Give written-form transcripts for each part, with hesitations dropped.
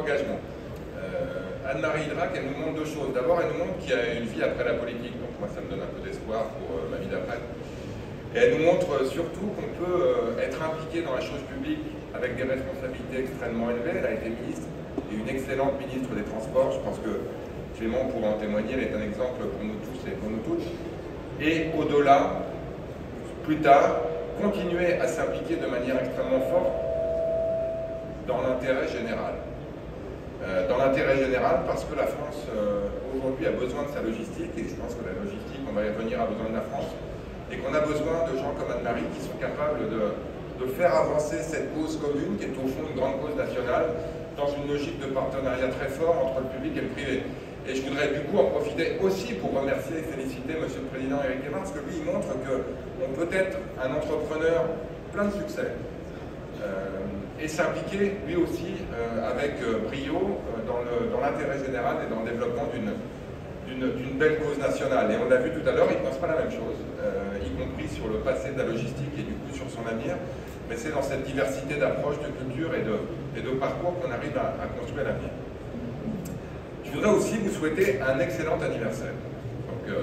engagement. Anne-Marie Idrac, elle nous montre deux choses. D'abord, elle nous montre qu'il y a une vie après la politique, donc moi ça me donne un peu d'espoir pour ma vie d'après. Et elle nous montre surtout qu'on peut être impliqué dans la chose publique avec des responsabilités extrêmement élevées. Elle a été ministre et une excellente ministre des Transports. Je pense que Clément pourra en témoigner, elle est un exemple pour nous tous et pour nous toutes. Et au-delà, plus tard, continuer à s'impliquer de manière extrêmement forte dans l'intérêt général. Dans l'intérêt général parce que la France aujourd'hui a besoin de sa logistique, et je pense que la logistique, on va y revenir, a besoin de la France, et qu'on a besoin de gens comme Anne-Marie qui sont capables de faire avancer cette cause commune, qui est au fond une grande cause nationale, dans une logique de partenariat très fort entre le public et le privé. Et je voudrais du coup en profiter aussi pour remercier et féliciter Monsieur le Président Éric Kerr, parce que lui il montre qu'on peut être un entrepreneur plein de succès et s'impliquer lui aussi avec brio dans l'intérêt général et dans le développement d'une belle cause nationale. Et on l'a vu tout à l'heure, il ne pense pas la même chose, y compris sur le passé de la logistique et du coup sur son avenir, mais c'est dans cette diversité d'approches, de culture et de parcours qu'on arrive à construire l'avenir. Je voudrais aussi vous souhaiter un excellent anniversaire. Donc,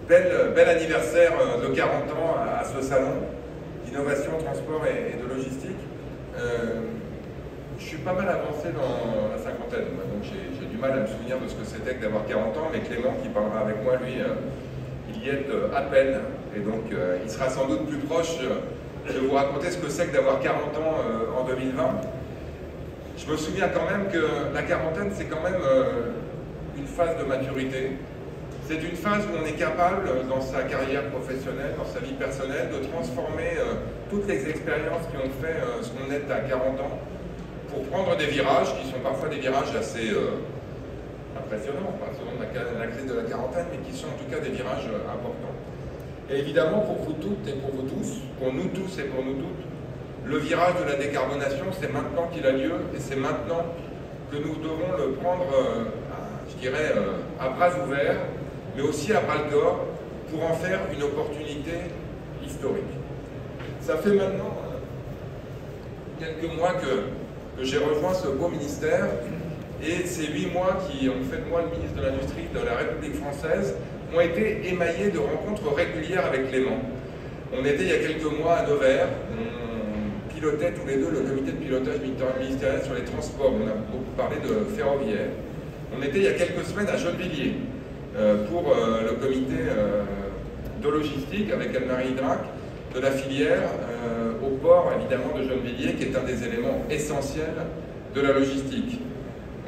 bel anniversaire de 40 ans à ce salon d'innovation, transport et de logistique. Je suis pas mal avancé dans la cinquantaine, donc j'ai du mal à me souvenir de ce que c'était que d'avoir 40 ans, mais Clément qui parlera avec moi, lui, il y est à peine, et donc il sera sans doute plus proche de vous raconter ce que c'est que d'avoir 40 ans en 2020. Je me souviens quand même que la quarantaine, c'est quand même une phase de maturité. C'est une phase où on est capable, dans sa carrière professionnelle, dans sa vie personnelle, de transformer toutes les expériences qui ont fait ce qu'on est à 40 ans pour prendre des virages qui sont parfois des virages assez impressionnants, pas selon la crise de la quarantaine, mais qui sont en tout cas des virages importants. Et évidemment, pour vous toutes et pour vous tous, pour nous tous et pour nous toutes, le virage de la décarbonation, c'est maintenant qu'il a lieu et c'est maintenant que nous devons le prendre, je dirais, à bras ouverts, mais aussi à bras-le-corps, pour en faire une opportunité historique. Ça fait maintenant quelques mois que j'ai rejoint ce beau ministère, et ces 8 mois qui ont fait de moi le ministre de l'Industrie de la République française ont été émaillés de rencontres régulières avec Clément. On était il y a quelques mois à Nevers, on pilotait tous les deux le comité de pilotage ministériel sur les transports, on a beaucoup parlé de ferroviaire. On était il y a quelques semaines à Gennevilliers, pour le comité de logistique avec Anne-Marie Idrac de la filière au port évidemment de Gennevilliers, qui est un des éléments essentiels de la logistique.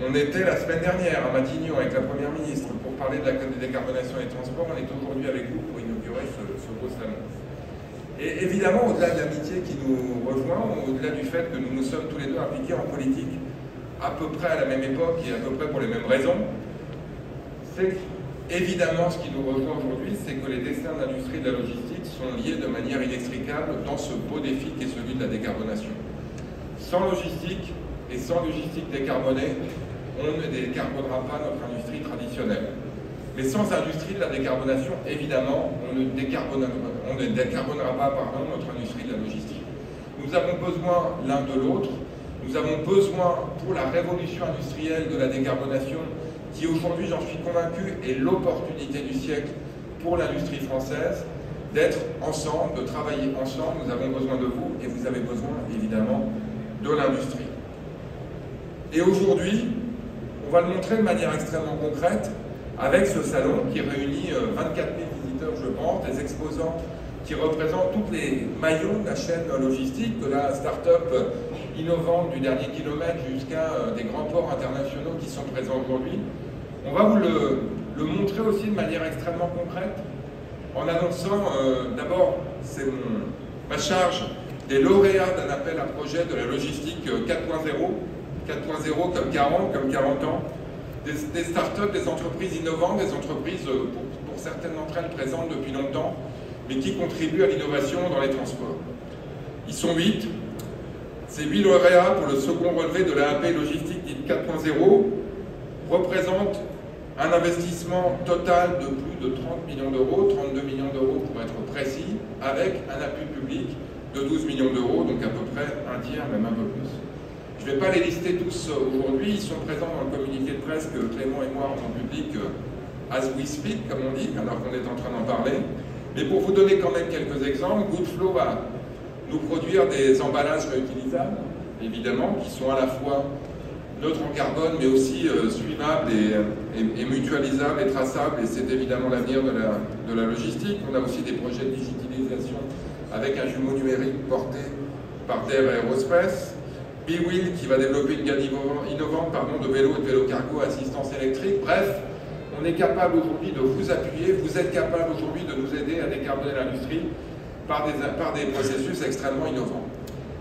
On était la semaine dernière à Matignon avec la Première ministre pour parler de la décarbonation des transports. On est aujourd'hui avec vous pour inaugurer ce beau salon. Et évidemment, au-delà de l'amitié qui nous rejoint, au-delà du fait que nous nous sommes tous les deux impliqués en politique à peu près à la même époque et à peu près pour les mêmes raisons, c'est évidemment ce qui nous rejoint aujourd'hui, c'est que les destins de l'industrie de la logistique sont liés de manière inextricable dans ce beau défi qui est celui de la décarbonation. Sans logistique et sans logistique décarbonée, on ne décarbonera pas notre industrie traditionnelle. Mais sans industrie de la décarbonation, évidemment, on ne décarbonera pas notre industrie de la logistique. Nous avons besoin l'un de l'autre. Nous avons besoin, pour la révolution industrielle de la décarbonation, qui aujourd'hui, j'en suis convaincu, est l'opportunité du siècle pour l'industrie française, d'être ensemble, de travailler ensemble. Nous avons besoin de vous et vous avez besoin, évidemment, de l'industrie. Et aujourd'hui, on va le montrer de manière extrêmement concrète avec ce salon qui réunit 24 000 visiteurs, je pense, des exposants qui représentent tous les maillons de la chaîne logistique, de la start-up innovante du dernier kilomètre jusqu'à des grands ports internationaux qui sont présents aujourd'hui. On va vous le montrer aussi de manière extrêmement concrète en annonçant, d'abord, c'est ma charge des lauréats d'un appel à projet de la logistique 4.0, 4.0 comme 40 ans, des start-up, des entreprises innovantes, des entreprises, pour certaines d'entre elles, présentes depuis longtemps, mais qui contribuent à l'innovation dans les transports. Ils sont 8. Ces 8 lauréats pour le second relevé de l'AAP logistique dite 4.0 représentent un investissement total de plus de 30 millions d'euros, 32 millions d'euros pour être précis, avec un appui public de 12 millions d'euros, donc à peu près un tiers, même un peu plus. Je ne vais pas les lister tous aujourd'hui, ils sont présents dans le communiqué de presse que Clément et moi rendons public as we speak, comme on dit, alors qu'on est en train d'en parler. Mais pour vous donner quand même quelques exemples, Goodflow va nous produire des emballages réutilisables, évidemment, qui sont à la fois neutres en carbone, mais aussi suivables et mutualisables et traçables, et c'est évidemment l'avenir de la logistique. On a aussi des projets de digitalisation avec un jumeau numérique porté par Dare Aerospace. BeWheel qui va développer une gamme innovante de vélos et de vélos cargo à assistance électrique. Bref, on est capable aujourd'hui de vous appuyer, vous êtes capable aujourd'hui de nous aider à décarboner l'industrie par des processus extrêmement innovants.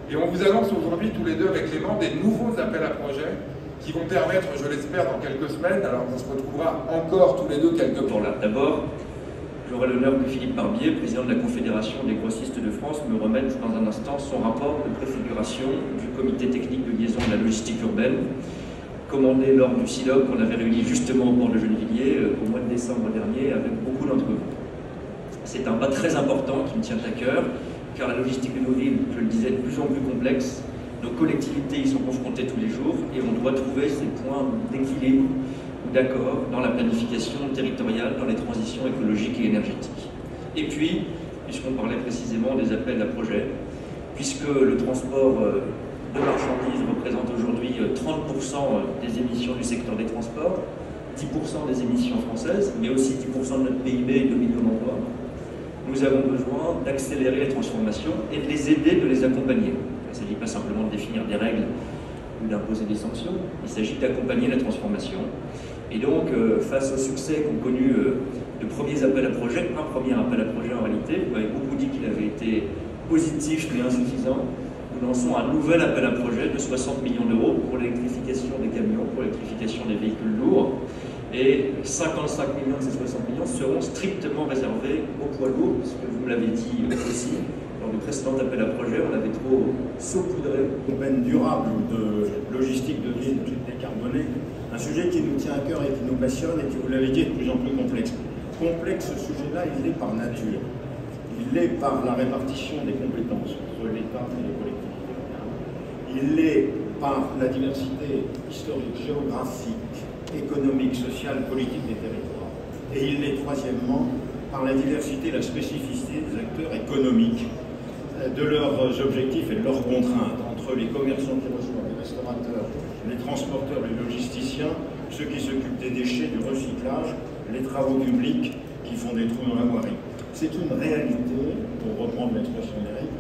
Et on vous annonce aujourd'hui tous les deux avec Clément des nouveaux appels à projets qui vont permettre, je l'espère, dans quelques semaines, alors on se retrouvera encore tous les deux quelque part. D'abord, j'aurai l'honneur que Philippe Barbier, président de la Confédération des grossistes de France, me remette dans un instant son rapport de préfiguration du comité technique de liaison de la logistique urbaine, commandé lors du SILOC qu'on avait réuni justement au port de Gennevilliers au mois de décembre dernier avec beaucoup d'entre vous. C'est un pas très important qui me tient à cœur, car la logistique de nos villes, je le disais, est de plus en plus complexe. Nos collectivités y sont confrontées tous les jours et on doit trouver ces points d'équilibre ou d'accord dans la planification territoriale, dans les transitions écologiques et énergétiques. Et puis, puisqu'on parlait précisément des appels à projets, puisque le transport de marchandises représente aujourd'hui 30% des émissions du secteur des transports, 10% des émissions françaises, mais aussi 10% de notre PIB et 2 millions d'emplois, nous avons besoin d'accélérer les transformations et de les aider, de les accompagner. Il ne s'agit pas simplement de définir des règles ou d'imposer des sanctions, il s'agit d'accompagner la transformation. Et donc, face au succès qu'ont connu de premiers appels à projets, un premier appel à projet en réalité, vous m'avez beaucoup dit qu'il avait été positif mais insuffisant, nous lançons un nouvel appel à projet de 60 millions d'euros pour l'électrification des camions, pour l'électrification des véhicules lourds. Et 55 millions de ces 60 millions seront strictement réservés aux poids lourds, parce que vous me l'avez dit aussi, lors du précédent appel à projet, on avait trop saupoudré. Domaine durable de logistique de ville décarbonée, un sujet qui nous tient à cœur et qui nous passionne et qui, vous l'avez dit, est de plus en plus complexe. Complexe, ce sujet-là, il l'est par nature. Il l'est par la répartition des compétences entre l'État et les collectivités locales. Il l'est par la diversité historique, géographique, économique, sociale, politique des territoires. Et il l'est troisièmement par la diversité, la spécificité des acteurs économiques, de leurs objectifs et de leurs contraintes, entre les commerçants qui reçoivent, les restaurateurs, les transporteurs, les logisticiens, ceux qui s'occupent des déchets, du recyclage, les travaux publics qui font des trous dans la voirie. C'est une réalité, pour reprendre l'expression d'Éric,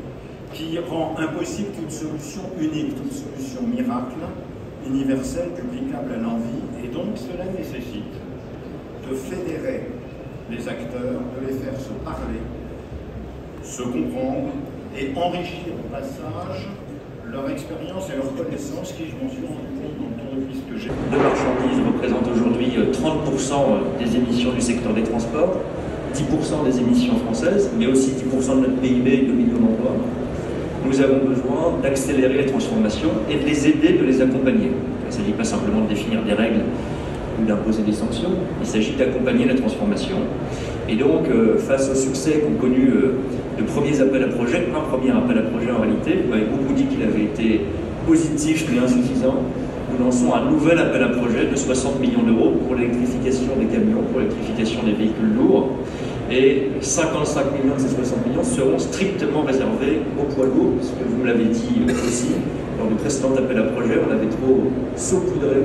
qui rend impossible toute solution unique, toute solution miracle, universelle, publicable à l'envi, et donc cela nécessite de fédérer les acteurs, de les faire se parler, se comprendre et enrichir au passage leur expérience et leur connaissance qui, je m'en suis rendu compte dans le tour de piste que j'ai. De marchandises représente aujourd'hui 30% des émissions du secteur des transports, 10% des émissions françaises, mais aussi 10% de notre PIB et 2 millions d'emplois. Nous avons besoin d'accélérer les transformations et de les aider, de les accompagner. Il ne s'agit pas simplement de définir des règles ou d'imposer des sanctions, il s'agit d'accompagner la transformation. Et donc, face au succès qu'ont connu de premiers appels à projets, un premier appel à projet en réalité, vous m'avez beaucoup dit qu'il avait été positif mais insuffisant, nous lançons un nouvel appel à projet de 60 millions d'euros pour l'électrification des camions, pour l'électrification des véhicules lourds. Et 55 millions de ces 60 millions seront strictement réservés aux poids lourds, parce que vous me l'avez dit aussi, lors du précédent appel à projet, on avait trop saupoudré